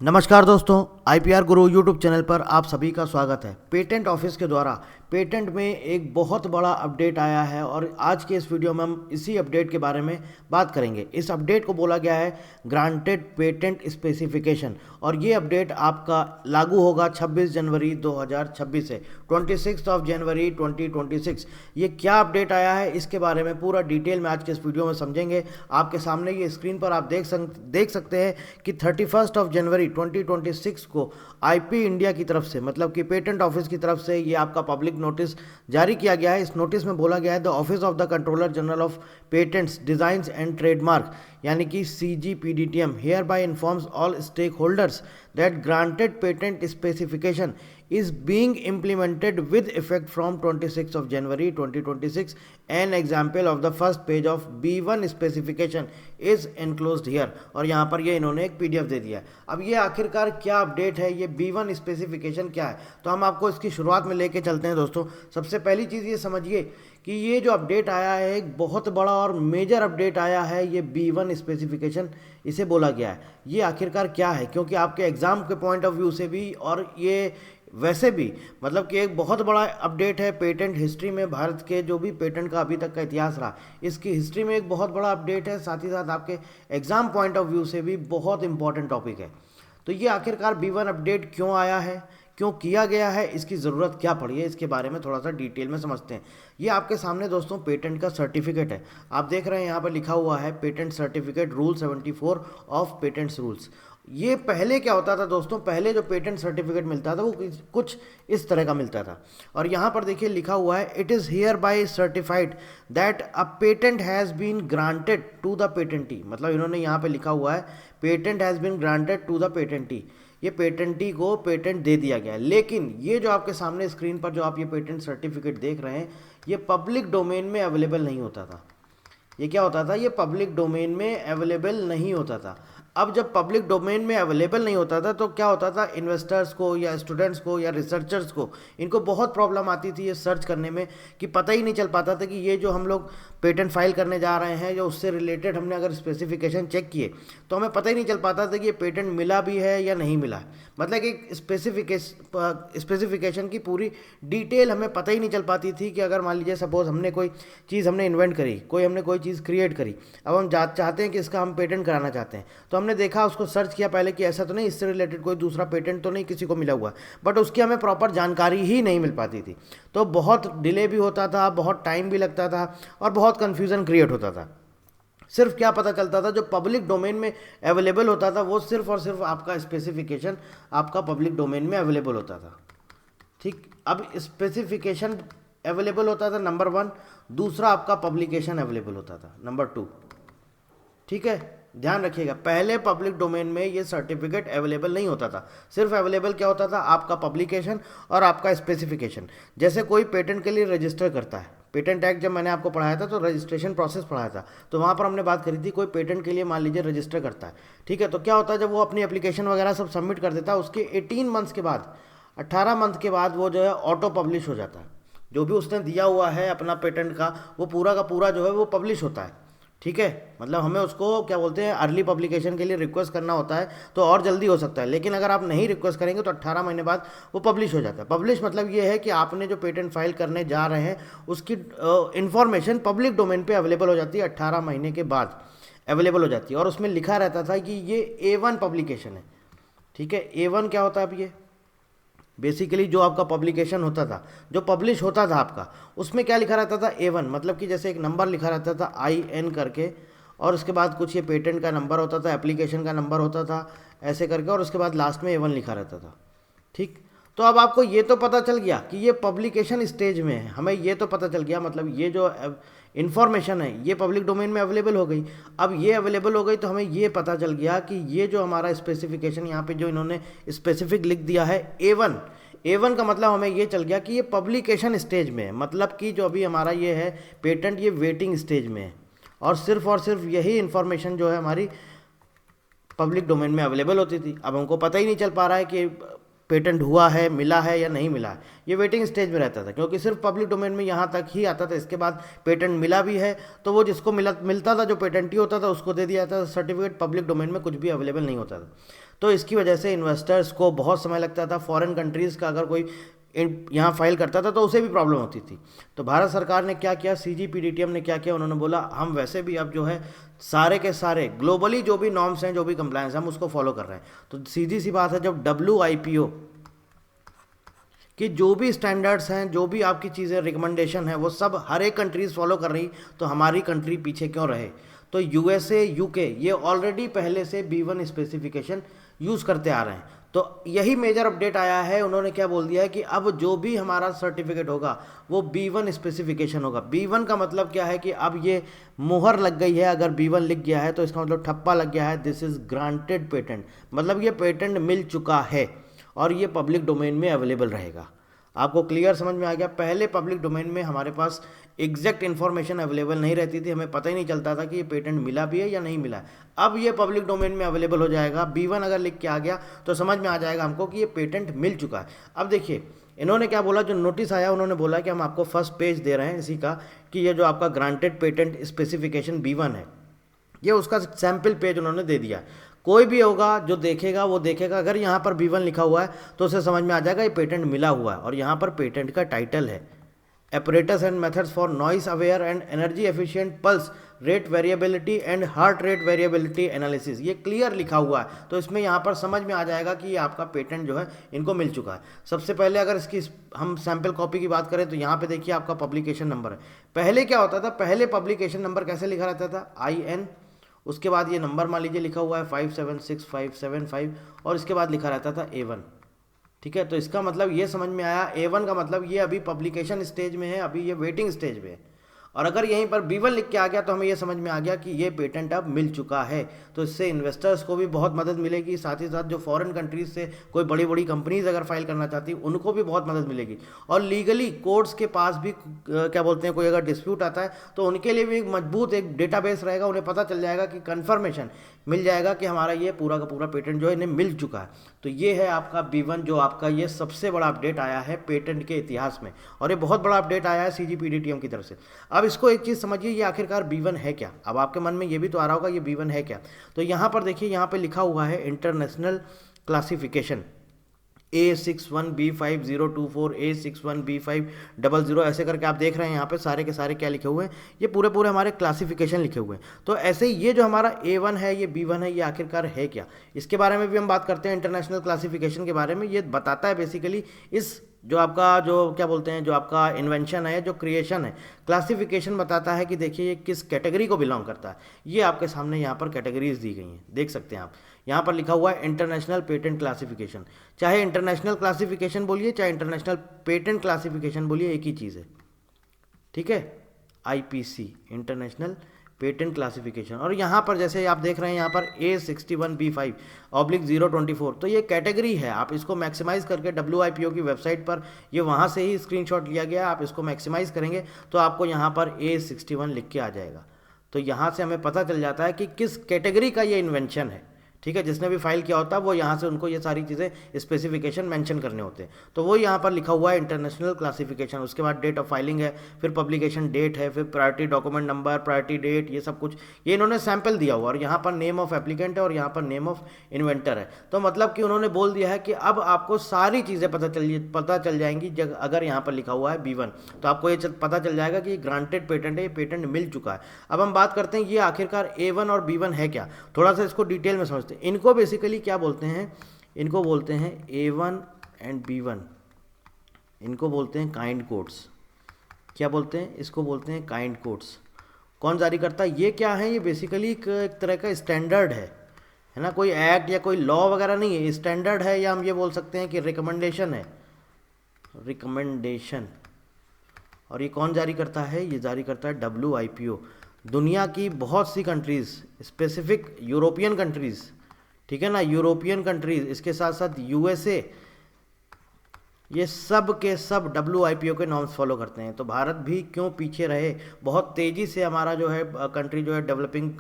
नमस्कार दोस्तों, आईपीआर गुरु YouTube channel पर आप सभी का स्वागत है। पेटेंट ऑफिस के द्वारा पेटेंट में एक बहुत बड़ा अपडेट आया है और आज के इस वीडियो में हम इसी अपडेट के बारे में बात करेंगे। इस अपडेट को बोला गया है ग्रांटेड पेटेंट स्पेसिफिकेशन और ये अपडेट आपका लागू होगा 26 जनवरी 2026 से 26 ऑफ जनवरी 2026। ये क्या अपडेट आया है इसके बारे में पूरा डिटेल में आज के इस वीडियो में समझेंगे। आपके सामने ये स्क्रीन पर आप देख सकते हैं कि 31 ऑफ जनवरी 2026 को आईपी इंडिया की तरफ से मतलब कि पेटेंट ऑफिस की तरफ से ये आपका पब्लिक नोटिस जारी किया गया है। इस नोटिस में बोला गया है the office of the controller general of patents designs and trademark यानी कि CGPDTM hereby informs all stake holders that granted patent specification is being implemented with effect from 26th of January 2026. An example of the first page of B1 specification is enclosed here। और यहाँ पर ये इन्होंने एक PDF दे दिया है। अब ये आखिरकार क्या अपडेट है, ये B1 स्पेसिफिकेशन क्या है, तो हम आपको इसकी शुरुआत में लेके चलते हैं। दोस्तों, सबसे पहली चीज़ ये समझिए कि ये जो अपडेट आया है एक बहुत बड़ा और मेजर अपडेट आया है। ये B1 स्पेसिफिकेशन इसे बोला गया है। ये आखिरकार क्या है, क्योंकि आपके एग्ज़ाम के पॉइंट ऑफ व्यू से भी और ये वैसे भी मतलब कि एक बहुत बड़ा अपडेट है पेटेंट हिस्ट्री में। भारत के जो भी पेटेंट का अभी तक का इतिहास रहा, इसकी हिस्ट्री में एक बहुत बड़ा अपडेट है। साथ ही साथ आपके एग्जाम पॉइंट ऑफ व्यू से भी बहुत इंपॉर्टेंट टॉपिक है। तो ये आखिरकार B1 अपडेट क्यों आया है, क्यों किया गया है, इसकी ज़रूरत क्या पड़ी है, इसके बारे में थोड़ा सा डिटेल में समझते हैं। ये आपके सामने दोस्तों पेटेंट का सर्टिफिकेट है। आप देख रहे हैं यहाँ पर लिखा हुआ है patent certificate rule 74 of patents rules. ये पहले क्या होता था दोस्तों, पहले जो पेटेंट सर्टिफिकेट मिलता था वो कुछ इस तरह का मिलता था। और यहाँ पर देखिए लिखा हुआ है it is hereby certified that a patent has been granted to the patentee. मतलब इन्होंने यहाँ पे लिखा हुआ है patent has been granted to the patentee. ये पेटेंटी को पेटेंट दे दिया गया है। लेकिन ये जो आपके सामने स्क्रीन पर जो आप ये पेटेंट सर्टिफिकेट देख रहे हैं, ये पब्लिक डोमेन में अवेलेबल नहीं होता था। ये क्या होता था, ये पब्लिक डोमेन में अवेलेबल नहीं होता था। अब जब पब्लिक डोमेन में अवेलेबल नहीं होता था तो क्या होता था, इन्वेस्टर्स को या स्टूडेंट्स को या रिसर्चर्स को इनको बहुत प्रॉब्लम आती थी ये सर्च करने में कि पता ही नहीं चल पाता था कि ये जो हम लोग पेटेंट फाइल करने जा रहे हैं या उससे रिलेटेड हमने अगर स्पेसिफिकेशन चेक किए तो हमें पता ही नहीं चल पाता था कि ये पेटेंट मिला भी है या नहीं मिला है। मतलब एक स्पेसिफिकेशन की पूरी डिटेल हमें पता ही नहीं चल पाती थी कि अगर मान लीजिए सपोज हमने कोई चीज़ हमने इन्वेंट करी, हमने कोई चीज़ क्रिएट करी, अब हम चाहते हैं कि इसका हम पेटेंट कराना चाहते हैं, तो हमने देखा उसको सर्च किया पहले कि ऐसा तो नहीं, इससे रिलेटेड कोई दूसरा पेटेंट तो नहीं किसी को मिला हुआ, बट उसकी हमें प्रॉपर जानकारी ही नहीं मिल पाती थी। तो बहुत डिले भी होता था, बहुत टाइम भी लगता था और बहुत कन्फ्यूज़न क्रिएट होता था। सिर्फ क्या पता चलता था, जो पब्लिक डोमेन में अवेलेबल होता था वो सिर्फ और सिर्फ आपका स्पेसिफिकेशन आपका पब्लिक डोमेन में अवेलेबल होता था। ठीक, अब स्पेसिफिकेशन अवेलेबल होता था नंबर 1, दूसरा आपका पब्लिकेशन अवेलेबल होता था नंबर 2। ठीक है, ध्यान रखिएगा, पहले पब्लिक डोमेन में ये सर्टिफिकेट अवेलेबल नहीं होता था। सिर्फ अवेलेबल क्या होता था, आपका पब्लिकेशन और आपका स्पेसिफिकेशन। जैसे कोई पेटेंट के लिए रजिस्टर करता है, पेटेंट एक्ट जब मैंने आपको पढ़ाया था तो रजिस्ट्रेशन प्रोसेस पढ़ाया था, तो वहाँ पर हमने बात करी थी कोई पेटेंट के लिए मान लीजिए रजिस्टर करता है। ठीक है, तो क्या होता है, जब वो अपनी एप्लीकेशन वगैरह सब सबमिट कर देता है उसके 18 मंथ्स के बाद, 18 मंथ के बाद वो जो है ऑटो पब्लिश हो जाता है। जो भी उसने दिया हुआ है अपना पेटेंट का वो पूरा का पूरा जो है वो पब्लिश होता है। ठीक है, मतलब हमें उसको क्या बोलते हैं, अर्ली पब्लिकेशन के लिए रिक्वेस्ट करना होता है तो और जल्दी हो सकता है। लेकिन अगर आप नहीं रिक्वेस्ट करेंगे तो 18 महीने बाद वो पब्लिश हो जाता है। पब्लिश मतलब ये है कि आपने जो पेटेंट फाइल करने जा रहे हैं उसकी इन्फॉर्मेशन पब्लिक डोमेन पे अवेलेबल हो जाती है, 18 महीने के बाद अवेलेबल हो जाती है। और उसमें लिखा रहता था कि ये A1 पब्लिकेशन है। ठीक है, A1 क्या होता है, अब ये बेसिकली जो आपका पब्लिकेशन होता था, जो पब्लिश होता था आपका, उसमें क्या लिखा रहता था, A1, मतलब कि जैसे एक नंबर लिखा रहता था IN करके, और उसके बाद कुछ ये पेटेंट का नंबर होता था, एप्लीकेशन का नंबर होता था ऐसे करके, और उसके बाद लास्ट में A1 लिखा रहता था। ठीक, तो अब आपको ये तो पता चल गया कि ये पब्लिकेशन स्टेज में है, हमें ये तो पता चल गया, मतलब ये जो इन्फॉर्मेशन है ये पब्लिक डोमेन में अवेलेबल हो गई। अब ये अवेलेबल हो गई तो हमें ये पता चल गया कि ये जो हमारा स्पेसिफिकेशन यहाँ पे जो इन्होंने स्पेसिफिक लिख दिया है A1 का मतलब हमें ये चल गया कि ये पब्लिकेशन स्टेज में है। मतलब कि जो अभी हमारा ये है पेटेंट, ये वेटिंग स्टेज में है और सिर्फ यही इन्फॉर्मेशन जो है हमारी पब्लिक डोमेन में अवेलेबल होती थी। अब हमको पता ही नहीं चल पा रहा है कि पेटेंट हुआ है, मिला है या नहीं मिला है, ये वेटिंग स्टेज में रहता था क्योंकि सिर्फ पब्लिक डोमेन में यहाँ तक ही आता था। इसके बाद पेटेंट मिला भी है तो वो जिसको मिलता था, जो पेटेंटी होता था, उसको दे दिया था सर्टिफिकेट, पब्लिक डोमेन में कुछ भी अवेलेबल नहीं होता था। तो इसकी वजह से इन्वेस्टर्स को बहुत समय लगता था। फॉरेन कंट्रीज़ का अगर कोई यहाँ फाइल करता था तो उसे भी प्रॉब्लम होती थी। तो भारत सरकार ने क्या किया, CGPDTM ने क्या किया, उन्होंने बोला हम वैसे भी अब जो है सारे के सारे ग्लोबली जो भी नॉर्म्स हैं, जो भी कंप्लायंस हम उसको फॉलो कर रहे हैं। तो सीधी सी बात है, जब WIPO कि जो भी स्टैंडर्ड्स हैं, जो भी आपकी चीज़ें रिकमेंडेशन है, वो सब हर एक कंट्रीज़ फॉलो कर रही, तो हमारी कंट्री पीछे क्यों रहे। तो USA UK ये ऑलरेडी पहले से B1 स्पेसिफिकेशन यूज़ करते आ रहे हैं। तो यही मेजर अपडेट आया है। उन्होंने क्या बोल दिया है कि अब जो भी हमारा सर्टिफिकेट होगा वो B1 स्पेसिफिकेशन होगा। B1 का मतलब क्या है कि अब ये मुहर लग गई है। अगर B1 लिख गया है तो इसका मतलब ठप्पा लग गया है, दिस इज़ ग्रांटेड पेटेंट, मतलब ये पेटेंट मिल चुका है और ये पब्लिक डोमेन में अवेलेबल रहेगा। आपको क्लियर समझ में आ गया। पहले पब्लिक डोमेन में हमारे पास एग्जैक्ट इन्फॉर्मेशन अवेलेबल नहीं रहती थी, हमें पता ही नहीं चलता था कि ये पेटेंट मिला भी है या नहीं मिला है। अब ये पब्लिक डोमेन में अवेलेबल हो जाएगा। B1 अगर लिख के आ गया तो समझ में आ जाएगा हमको कि ये पेटेंट मिल चुका है। अब देखिए इन्होंने क्या बोला, जो नोटिस आया उन्होंने बोला कि हम आपको फर्स्ट पेज दे रहे हैं इसी का, कि ये जो आपका ग्रांटेड पेटेंट स्पेसिफिकेशन B1 है, ये उसका सैम्पल पेज उन्होंने दे दिया। कोई भी होगा जो देखेगा वो देखेगा, अगर यहाँ पर B1 लिखा हुआ है तो उसे समझ में आ जाएगा ये पेटेंट मिला हुआ है। और यहाँ पर पेटेंट का टाइटल है apparatus and methods for noise aware and energy efficient pulse rate variability and heart rate variability analysis, ये क्लियर लिखा हुआ है। तो इसमें यहाँ पर समझ में आ जाएगा कि ये आपका पेटेंट जो है इनको मिल चुका है। सबसे पहले अगर इसकी हम सैम्पल कॉपी की बात करें तो यहाँ पे देखिए आपका पब्लिकेशन नंबर है। पहले क्या होता था, पहले पब्लिकेशन नंबर कैसे लिखा रहता था, IN, उसके बाद ये नंबर मान लीजिए लिखा हुआ है 576575 और इसके बाद लिखा रहता था A1। ठीक है, तो इसका मतलब ये समझ में आया, A1 का मतलब ये अभी पब्लिकेशन स्टेज में है, अभी ये वेटिंग स्टेज में है। और अगर यहीं पर B1 लिख के आ गया तो हमें ये समझ में आ गया कि ये पेटेंट अब मिल चुका है। तो इससे इन्वेस्टर्स को भी बहुत मदद मिलेगी, साथ ही साथ जो फॉरेन कंट्रीज से कोई बड़ी बड़ी कंपनीज अगर फाइल करना चाहती उनको भी बहुत मदद मिलेगी। और लीगली कोर्ट्स के पास भी क्या बोलते हैं, कोई अगर डिस्प्यूट आता है तो उनके लिए भी एक मजबूत एक डेटाबेस रहेगा, उन्हें पता चल जाएगा कि कन्फर्मेशन मिल जाएगा कि हमारा ये पूरा का पूरा पेटेंट जो है इन्हें मिल चुका है। तो ये है आपका B1, जो आपका ये सबसे बड़ा अपडेट आया है पेटेंट के इतिहास में, और ये बहुत बड़ा अपडेट आया है CGPDTM की तरफ से। अब इसको एक चीज़ समझिए, ये आखिरकार B1 है क्या। अब आपके मन में ये भी तो आ रहा होगा ये B1 है क्या। तो यहाँ पर देखिए, यहाँ पे लिखा हुआ है इंटरनेशनल क्लासिफिकेशन A61B5024 A61B500, ऐसे करके आप देख रहे हैं यहाँ पे सारे के सारे क्या लिखे हुए हैं, ये पूरे पूरे हमारे क्लासिफिकेशन लिखे हुए हैं। तो ऐसे ही ये जो हमारा A1 है, ये B1 है, ये आखिरकार है क्या, इसके बारे में भी हम बात करते हैं। इंटरनेशनल क्लासिफिकेशन के बारे में ये बताता है बेसिकली इस जो आपका जो क्या बोलते हैं, जो आपका इन्वेंशन है, जो क्रिएशन है, क्लासिफिकेशन बताता है कि देखिए ये किस कैटेगरी को बिलोंग करता है। ये आपके सामने यहाँ पर कैटेगरीज दी गई हैं, देख सकते हैं आप। यहाँ पर लिखा हुआ है इंटरनेशनल पेटेंट क्लासिफिकेशन, चाहे इंटरनेशनल क्लासिफिकेशन बोलिए चाहे इंटरनेशनल पेटेंट क्लासिफिकेशन बोलिए, एक ही चीज़ है। ठीक है, IPC इंटरनेशनल पेटेंट क्लासिफिकेशन। और यहाँ पर जैसे आप देख रहे हैं यहाँ पर A61B5/024, तो ये कैटेगरी है। आप इसको मैक्सिमाइज़ करके WIPO की वेबसाइट पर, ये वहाँ से ही स्क्रीनशॉट लिया गया, आप इसको मैक्सिमाइज़ करेंगे तो आपको यहाँ पर A61 लिख के आ जाएगा। तो यहाँ से हमें पता चल जाता है कि किस कैटेगरी का ये इन्वेंशन है। ठीक है, जिसने भी फाइल किया होता है वो यहाँ से उनको ये सारी चीज़ें स्पेसिफिकेशन मेंशन करने होते हैं। तो वो यहाँ पर लिखा हुआ है इंटरनेशनल क्लासिफिकेशन, उसके बाद डेट ऑफ फाइलिंग है, फिर पब्लिकेशन डेट है, फिर priority document number, priority date, ये सब कुछ ये इन्होंने सैम्पल दिया हुआ। और यहाँ पर नेम ऑफ एप्लीकेंट है और यहाँ पर नेम ऑफ इन्वेंटर है। तो मतलब कि उन्होंने बोल दिया है कि अब आपको सारी चीज़ें पता चल जाएंगी। अगर यहाँ पर लिखा हुआ है B1 तो आपको ये पता चल जाएगा कि ग्रांटेड पेटेंट है, ये पेटेंट मिल चुका है। अब हम बात करते हैं ये आखिरकार A1 और B1 है क्या, थोड़ा सा इसको डिटेल में समझते हैं। इनको बेसिकली क्या बोलते हैं, इनको बोलते हैं A1 एंड B1, इनको बोलते हैं काइंड कोड्स। क्या बोलते हैं, इसको बोलते हैं काइंड कोड्स। कौन जारी करता है, ये क्या है, ये बेसिकली एक तरह का स्टैंडर्ड है ना, कोई एक्ट या कोई लॉ वगैरह नहीं है, स्टैंडर्ड है, या हम ये बोल सकते हैं कि रिकमेंडेशन है, रिकमेंडेशन। और ये कौन जारी करता है, ये जारी करता है WIPO। दुनिया की बहुत सी कंट्रीज़, स्पेसिफिक यूरोपियन कंट्रीज़, ठीक है ना, यूरोपियन कंट्रीज़, इसके साथ साथ USA, ये सब के सब WIPO के नॉर्म्स फॉलो करते हैं। तो भारत भी क्यों पीछे रहे, बहुत तेज़ी से हमारा जो है कंट्री जो है डेवलपिंग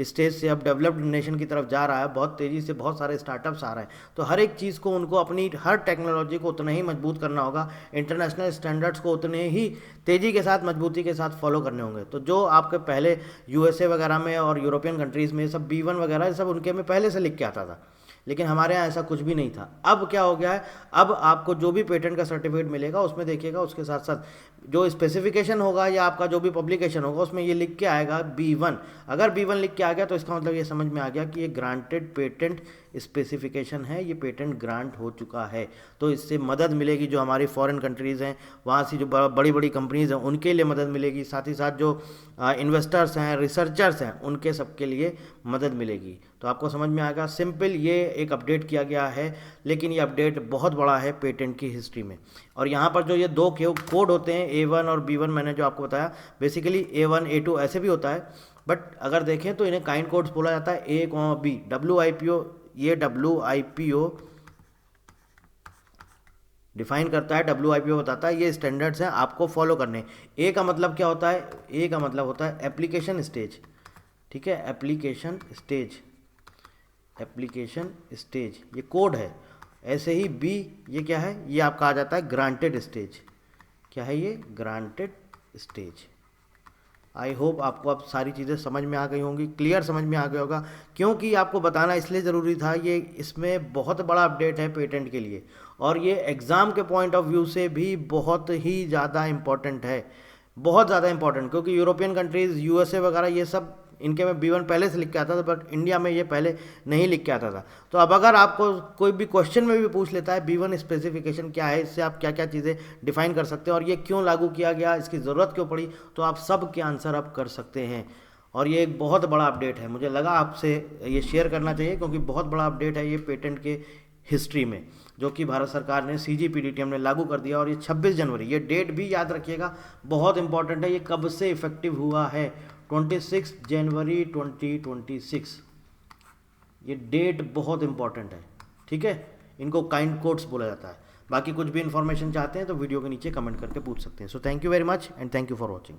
स्टेज से अब डेवलप्ड नेशन की तरफ जा रहा है, बहुत तेज़ी से बहुत सारे स्टार्टअप्स आ रहे हैं। तो हर एक चीज़ को उनको अपनी हर टेक्नोलॉजी को उतना ही मजबूत करना होगा, इंटरनेशनल स्टैंडर्ड्स को उतने ही तेज़ी के साथ मजबूती के साथ फॉलो करने होंगे। तो जो आपके पहले USA वगैरह में और यूरोपियन कंट्रीज़ में सब B1 वगैरह सब उनके में पहले से लिख के आता था, लेकिन हमारे यहाँ ऐसा कुछ भी नहीं था। अब क्या हो गया है, अब आपको जो भी पेटेंट का सर्टिफिकेट मिलेगा उसमें देखिएगा उसके साथ साथ जो स्पेसिफिकेशन होगा या आपका जो भी पब्लिकेशन होगा उसमें ये लिख के आएगा B1। अगर B1 लिख के आ गया तो इसका मतलब ये समझ में आ गया कि ये ग्रांटेड पेटेंट स्पेसिफिकेशन है, ये पेटेंट ग्रांट हो चुका है। तो इससे मदद मिलेगी जो हमारी फॉरेन कंट्रीज़ हैं, वहाँ से जो बड़ी बड़ी कंपनीज़ हैं उनके लिए मदद मिलेगी, साथ ही साथ जो इन्वेस्टर्स हैं, रिसर्चर्स हैं, उनके सबके लिए मदद मिलेगी। तो आपको समझ में आएगा, सिंपल ये एक अपडेट किया गया है, लेकिन ये अपडेट बहुत बड़ा है पेटेंट की हिस्ट्री में। और यहाँ पर जो ये दो कोड होते हैं A1 और B1, मैंने जो आपको बताया, बेसिकली A1 A2 ऐसे भी होता है, बट अगर देखें तो इन्हें काइंड कोड्स बोला जाता है A, B। WIPO, ये WIPO डिफाइन करता है, WIPO बताता है ये स्टैंडर्ड्स हैं आपको फॉलो करने। ए का मतलब क्या होता है, ए का मतलब होता है एप्लीकेशन स्टेज, ठीक है, एप्लीकेशन स्टेज, एप्लीकेशन स्टेज ये कोड है। ऐसे ही बी, ये क्या है, ये आपका आ जाता है ग्रांटेड स्टेज। क्या है ये, ग्रांटेड स्टेज। आई होप आपको अब सारी चीज़ें समझ में आ गई होंगी, क्लियर समझ में आ गया होगा, क्योंकि आपको बताना इसलिए ज़रूरी था, ये इसमें बहुत बड़ा अपडेट है पेटेंट के लिए, और ये एग्ज़ाम के पॉइंट ऑफ व्यू से भी बहुत ही ज़्यादा इम्पॉर्टेंट है, बहुत ज़्यादा इंपॉर्टेंट। क्योंकि यूरोपियन कंट्रीज़, USA वगैरह, ये सब इनके में B1 पहले से लिख के आता था, बट इंडिया में ये पहले नहीं लिख के आता था। तो अब अगर आपको कोई भी क्वेश्चन में भी पूछ लेता है B1 स्पेसिफिकेशन क्या है, इससे आप क्या क्या चीज़ें डिफाइन कर सकते हैं और ये क्यों लागू किया गया, इसकी ज़रूरत क्यों पड़ी, तो आप सब के आंसर आप कर सकते हैं। और ये एक बहुत बड़ा अपडेट है, मुझे लगा आपसे ये शेयर करना चाहिए, क्योंकि बहुत बड़ा अपडेट है ये पेटेंट के हिस्ट्री में, जो कि भारत सरकार ने CGPDTM ने लागू कर दिया। और ये 26 जनवरी, ये डेट भी याद रखिएगा, बहुत इंपॉर्टेंट है। ये कब से इफेक्टिव हुआ है, 26 जनवरी 2026। ये डेट बहुत इंपॉर्टेंट है, ठीक है। इनको काइंड कोड्स बोला जाता है। बाकी कुछ भी इन्फॉर्मेशन चाहते हैं तो वीडियो के नीचे कमेंट करके पूछ सकते हैं। So thank you very much and thank you for watching.